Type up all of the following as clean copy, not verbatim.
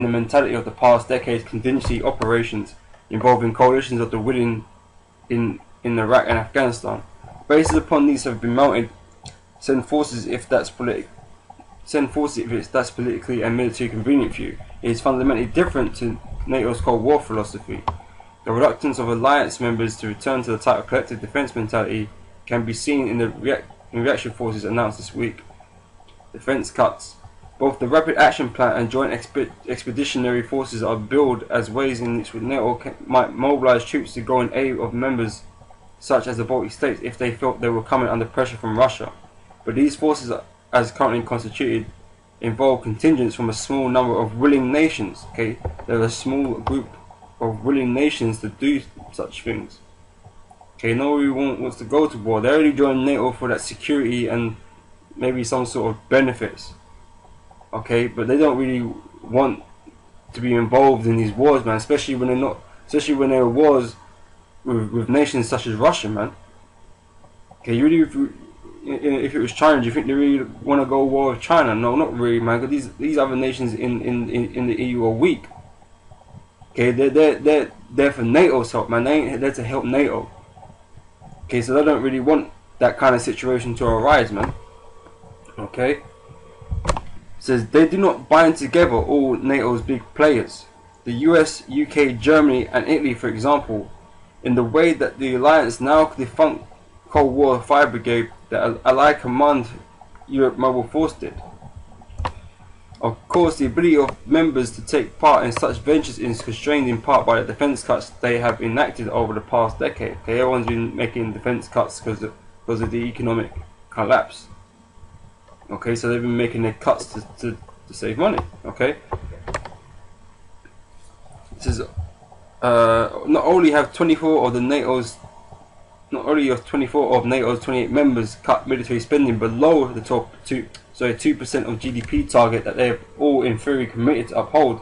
the mentality of the past decade's contingency operations involving coalitions of the willing in Iraq and Afghanistan. Bases upon these have been mounted. Send forces if that's politically and militarily convenient for you. It is fundamentally different to NATO's Cold War philosophy. The reluctance of alliance members to return to the type of collective defense mentality can be seen in the reaction forces announced this week. Defense cuts. Both the Rapid Action Plan and Joint Expeditionary Forces are billed as ways in which NATO might mobilize troops to go in aid of members such as the Baltic states if they felt they were coming under pressure from Russia. But these forces, as currently constituted, involve contingents from a small number of willing nations. Okay, they're a small group of willing nations to do such things. Okay, nobody wants to go to war. They already joined NATO for that security and maybe some sort of benefits. Okay, but they don't really want to be involved in these wars, man. Especially when there are wars with nations such as Russia, man. Okay, you really, if it was China, do you think they really want to go war with China? No, not really, man. Because these other nations in the EU are weak. Okay, they're there for NATO's help, man. They ain't there to help NATO. Okay, so they don't really want that kind of situation to arise, man. Okay. Says they do not bind together all NATO's big players, the US, UK, Germany and Italy for example, in the way that the alliance now defunct Cold War Fire Brigade, the Allied Command Europe Mobile Force did. Of course, the ability of members to take part in such ventures is constrained in part by the defense cuts they have enacted over the past decade. Okay, everyone's been making defense cuts because of the economic collapse. Okay, so they've been making their cuts to save money. Okay, it says not only have 24 of NATO's 28 members cut military spending below the 2% of GDP target that they have all in theory committed to uphold,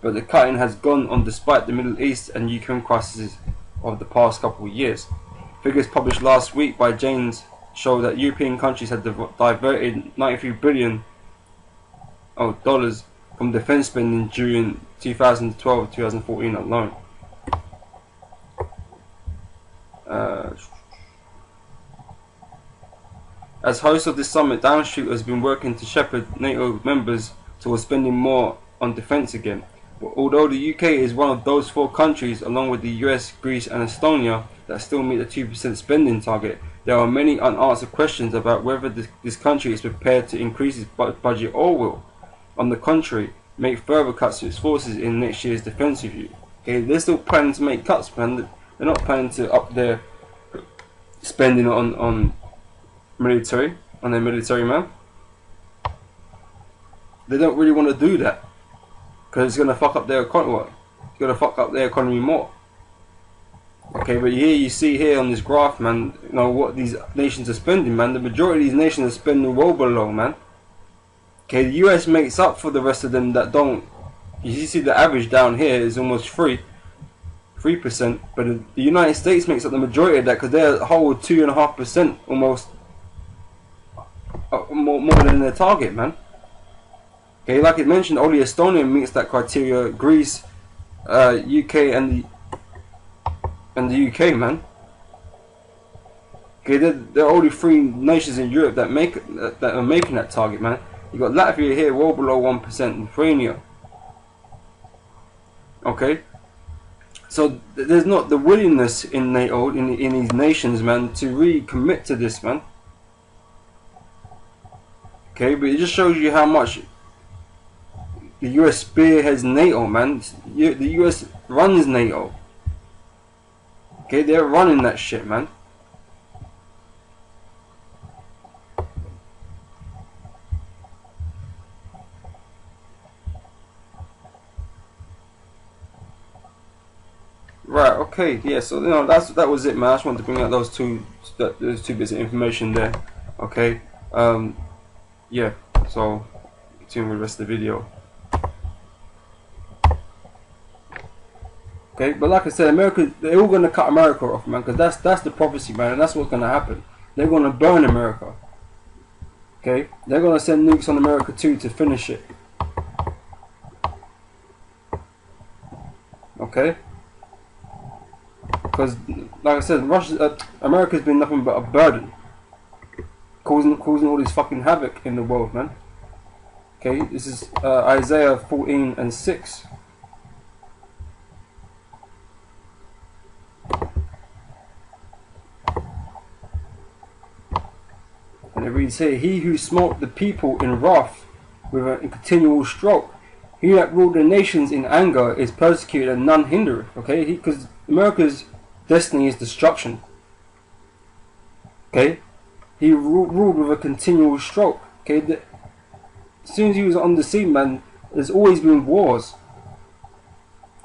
but the cutting has gone on despite the Middle East and Ukraine crises of the past couple of years. Figures published last week by Janes show that European countries had diverted $93 billion from defense spending during 2012-2014 alone. As host of this summit, Downstreet has been working to shepherd NATO members towards spending more on defense again. But although the UK is one of those 4 countries, along with the US, Greece and Estonia, that still meet the 2% spending target, there are many unanswered questions about whether this country is prepared to increase its budget or will, on the contrary, make further cuts to its forces in next year's defense review. Okay, they're still planning to make cuts, man. They're not planning to up their spending on their military, man. They don't really want to do that because it's going to fuck up their economy. It's going to fuck up their economy more. Okay, but here you see here on this graph, man, you know what these nations are spending, man. The majority of these nations are spending well below, man. Okay, the US makes up for the rest of them that don't. You see the average down here is almost 3%, but the United States makes up the majority of that because they're a whole 2.5% almost. More than their target, man. Okay, like it mentioned, only Estonia meets that criteria. Greece, UK, and the UK, man. Okay, they're only 3 nations in Europe that are making that target, man. You got Latvia here, well below 1%, Lithuania. Okay, so there's not the willingness in NATO in these nations, man, to really commit to this, man. Okay, but it just shows you how much the US spearheads NATO, man. The US runs NATO. Okay, they're running that shit, man. Right, okay, yeah, so that was it, man. I just wanted to bring out those two bits of information there. Okay. Yeah, so tune with the rest of the video. Okay, but like I said, America, they're all gonna cut America off, man, because that's the prophecy, man, and that's what's gonna happen. They're gonna burn America. Okay, they're gonna send nukes on America too to finish it. Okay, because like I said, America's been nothing but a burden, causing all this fucking havoc in the world, man. Okay, this is Isaiah 14:6. And it reads here, he who smote the people in wrath with a continual stroke, he that ruled the nations in anger is persecuted and none hindereth. Okay, because America's destiny is destruction. Okay, he ruled with a continual stroke. Okay, as soon as he was on the scene, man, there's always been wars,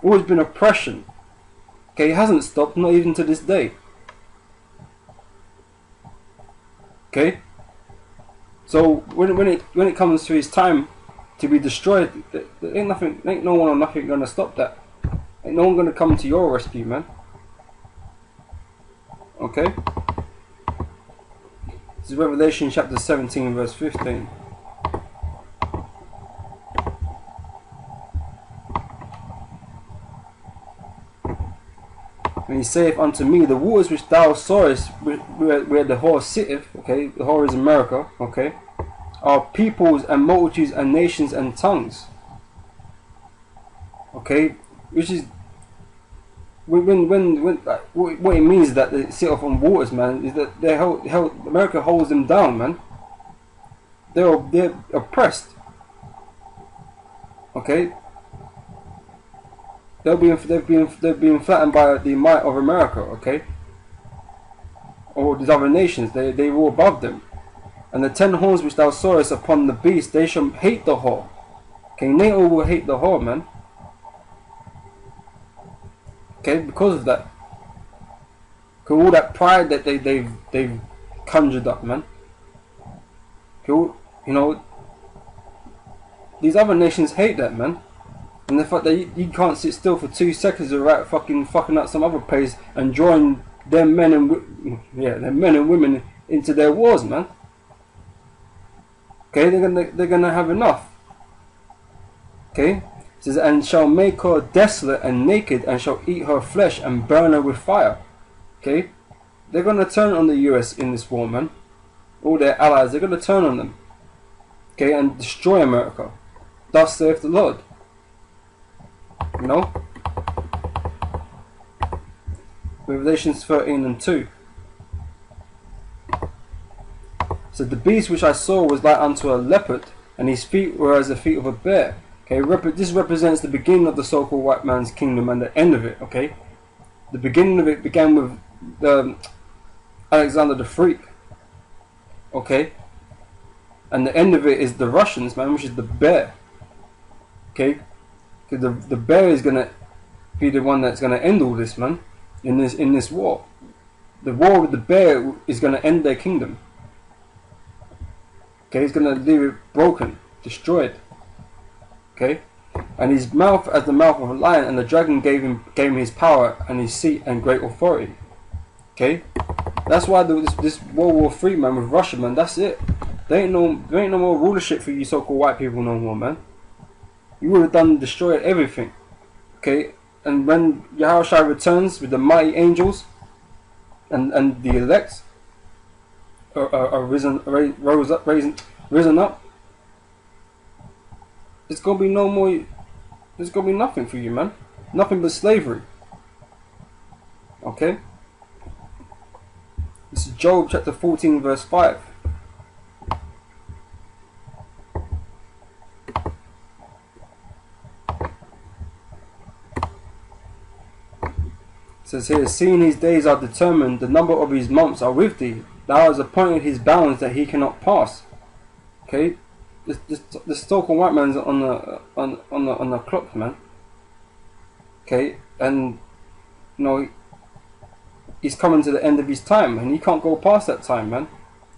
always been oppression. Okay, it hasn't stopped, not even to this day. Okay, so when it comes to his time to be destroyed, there ain't no one or nothing gonna stop that. Ain't no one gonna come to your rescue, man. Okay, this is Revelation chapter 17 verse 15. And he saith unto me, the waters which thou sawest, where the whore sitteth, okay, the whore is America, okay, are peoples and multitudes and nations and tongues. Okay, which is what it means that they sit off on waters, man, is that America holds them down, man. They're oppressed. Okay. They're being flattened by the might of America, okay? Or these other nations, they rule above them. And the 10 horns which thou sawest upon the beast, they shall hate the whore. Okay, NATO will hate the whore, man. Okay, because of that. Because all that pride that they've conjured up, man. Okay, you know, these other nations hate that, man. And the fact that you can't sit still for 2 seconds without fucking up some other place and drawing them men and women into their wars, man. Okay, they're gonna have enough. Okay, it says, and shall make her desolate and naked, and shall eat her flesh and burn her with fire. Okay, they're gonna turn on the US in this war, man. All their allies, they're gonna turn on them. Okay, and destroy America. Thus saith the Lord. You know, Revelations 13:2. So the beast which I saw was like unto a leopard, and his feet were as the feet of a bear. Okay, this represents the beginning of the so-called white man's kingdom and the end of it. Okay, the beginning of it began with Alexander the Freak. Okay, and the end of it is the Russians, man, which is the bear. Okay. Because the bear is gonna be the one that's gonna end all this, man. In this war, the war with the bear is gonna end their kingdom. Okay, he's gonna leave it broken, destroyed. Okay, and his mouth as the mouth of a lion, and the dragon gave him his power and his seat and great authority. Okay, that's why this World War III, man, with Russia, man. That's it. There ain't no more rulership for you so-called white people no more, man. You would have destroyed everything. Okay, and when Yahushua returns with the mighty angels and the elect are risen up, it's gonna be no more. There's gonna be nothing for you, man. Nothing but slavery. Okay. This is Job chapter 14 verse 5. It says here, seeing his days are determined, the number of his months are with thee. Thou hast appointed his bounds that he cannot pass. Okay, this so-called white man's on the clock, man. Okay, and you know he's coming to the end of his time, and he can't go past that time, man.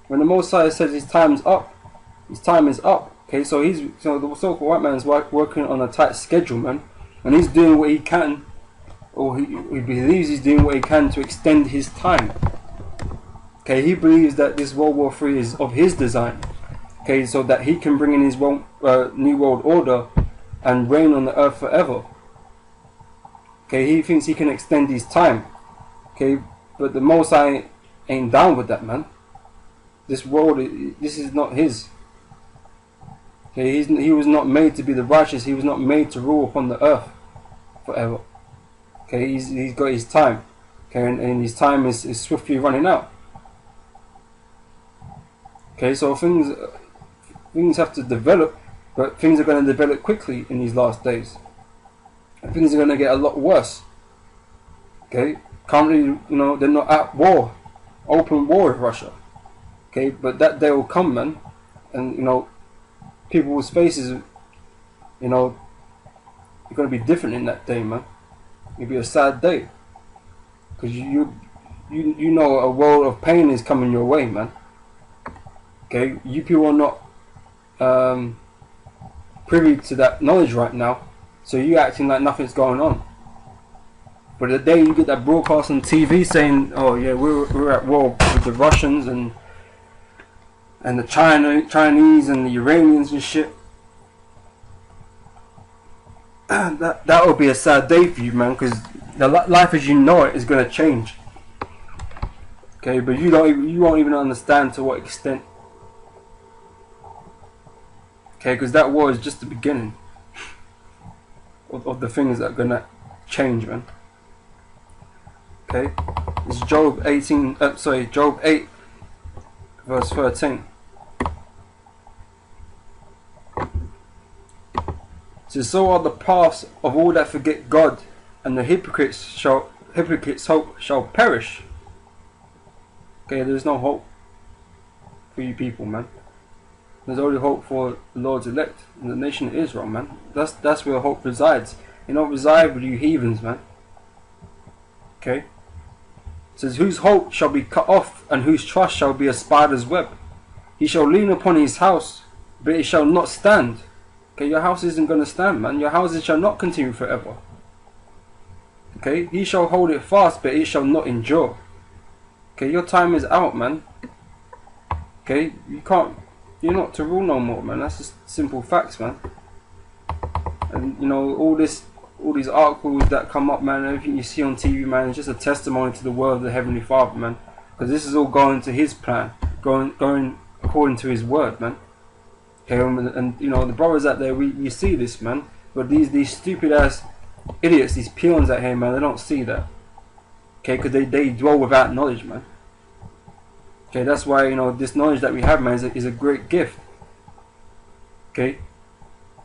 When the Messiah says his time's up, his time is up. Okay, so the so-called white man's working on a tight schedule, man, and he's doing what he can. Or he believes he's doing what he can to extend his time. Okay, he believes that this World War III is of his design. Okay, so that he can bring in his new world order and reign on the earth forever. Okay, he thinks he can extend his time. Okay, but the Most High ain't down with that, man. This world, this is not his. Okay, he was not made to be the righteous. He was not made to rule upon the earth forever. Okay, he's got his time. Okay, and his time is swiftly running out. Okay, so things have to develop, but things are going to develop quickly in these last days. And things are going to get a lot worse. Okay, currently, they're not at war, open war with Russia. Okay, but that day will come, man, and people's faces, are going to be different in that day, man. It'll be a sad day, because you know a world of pain is coming your way, man. Okay, you people are not privy to that knowledge right now, so you're acting like nothing's going on. But the day you get that broadcast on TV saying, "Oh yeah, we're at war with the Russians and the Chinese and the Iranians and shit," that would be a sad day for you, man, because the life as you know it is going to change. Okay, but you won't even understand to what extent. Okay, because that war is just the beginning of the things that are going to change, man. Okay, it's Job 8 verse 13. It says, "So are the paths of all that forget God, and the hypocrites' hope shall perish." Okay, there's no hope for you people, man. There's only hope for the Lord's elect and the nation of Israel, man. That's where hope resides. It don't reside with you heathens, man. Okay. It says, "Whose hope shall be cut off, and whose trust shall be a spider's web. He shall lean upon his house, but it shall not stand." Okay, your house isn't going to stand, man. Your houses shall not continue forever. Okay, he shall hold it fast, but it shall not endure. Okay, your time is out, man. Okay, you're not to rule no more, man. That's just simple facts, man. And all these articles that come up, man, everything you see on TV, man, is just a testimony to the word of the Heavenly Father, man. Because this is all going to His plan, going according to His word, man. Okay, and the brothers out there, we see this, man. But these stupid ass idiots, these peons out here, man, they don't see that. Okay, because they dwell without knowledge, man. Okay, that's why this knowledge that we have, man, is a great gift. Okay,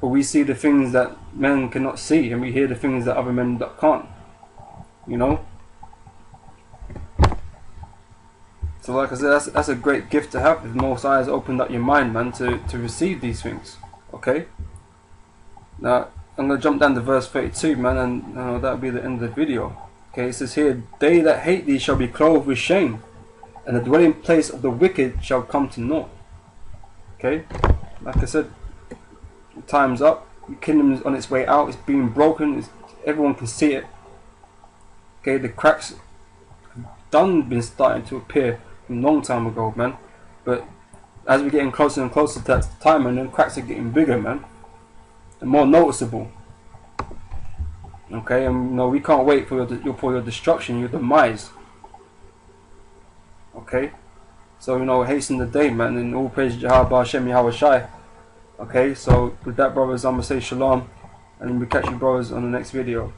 but we see the things that men cannot see, and we hear the things that other men can't. So like I said, that's a great gift to have. If Most High has opened up your mind, man, to receive these things. Okay. Now I'm gonna jump down to verse 32, man, and that'll be the end of the video. Okay, it says here, "They that hate thee shall be clothed with shame, and the dwelling place of the wicked shall come to naught." Okay, like I said, time's up. The kingdom is on its way out. It's being broken. Everyone can see it. Okay, the cracks have been starting to appear from a long time ago, man. But as we're getting closer and closer to that time, and then cracks are getting bigger, man, and more noticeable. Okay, and we can't wait for your destruction, your demise. Okay, so hasten the day, man, and all praise Jehovah Hashem Yahweh Shai. Okay, so with that, brothers, I'm gonna say shalom, and we catch you brothers on the next video.